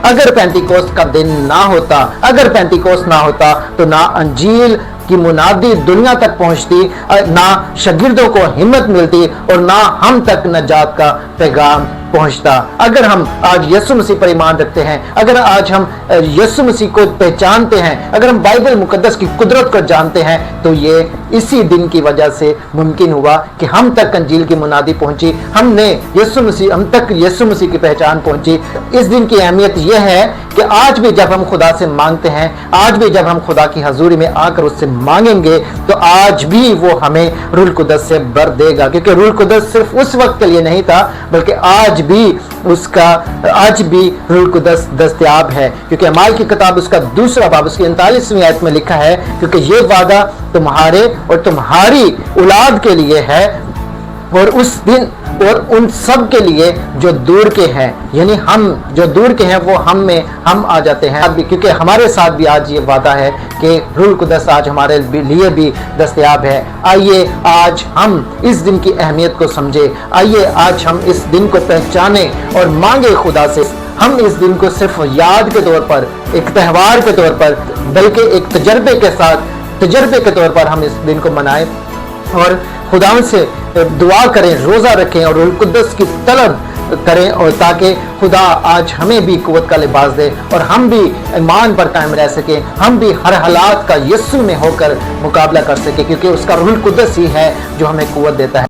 اگر پینتیکوست کا دن نہ ہوتا، اگر پینتیکوست نہ ہوتا تو نہ انجیل کی منادی دنیا تک پہنچتی، نہ شاگردوں کو ہمت ملتی اور نہ ہم تک نجات کا پیغام پہنچتا۔ اگر ہم آج یسوع مسیح پر ایمان رکھتے ہیں، اگر آج ہم یسوع مسیح کو پہچانتے ہیں، اگر ہم بائبل مقدس کی قدرت کو جانتے ہیں، تو یہ اسی دن کی وجہ سے ممکن ہوا کہ ہم تک انجیل کی منادی پہنچی، ہم تک یسوع مسیح کی پہچان پہنچی۔ اس دن کی اہمیت یہ ہے کہ آج بھی جب ہم خدا سے مانگتے ہیں، آج بھی جب ہم خدا کی حضوری میں آ کر اس سے مانگیں گے، تو آج بھی وہ ہمیں روح القدس سے بھر دے گا، کیونکہ روح القدس صرف اس وقت کے لیے نہیں تھا، بلکہ آج بھی روح القدس دستیاب ہے، کیونکہ اعمال کی کتاب اس کا 2 باب اس کی 39ویں آیت میں لکھا ہے، کیونکہ یہ وعدہ تمہارے اور تمہاری اولاد کے لیے ہے، اور اس دن اور ان سب کے لیے جو دور کے ہیں، یعنی ہم جو دور کے ہیں وہ ہم آ جاتے ہیں، کیونکہ ہمارے ساتھ بھی آج یہ وعدہ ہے کہ روح القدس آج ہمارے لیے بھی دستیاب ہے۔ آئیے آج ہم اس دن کی اہمیت کو سمجھیں، آئیے آج ہم اس دن کو پہچانیں اور مانگے خدا سے۔ ہم اس دن کو صرف یاد کے طور پر، ایک تہوار کے طور پر، بلکہ ایک تجربے کے طور پر ہم اس دن کو منائیں اور خدا سے دعا کریں، روزہ رکھیں اور روح القدس کی طلب کریں، اور تاکہ خدا آج ہمیں بھی قوت کا لباس دے اور ہم بھی ایمان پر قائم رہ سکیں، ہم بھی ہر حالات کا یسوع میں ہو کر مقابلہ کر سکیں، کیونکہ اس کا روح القدس ہی ہے جو ہمیں قوت دیتا ہے۔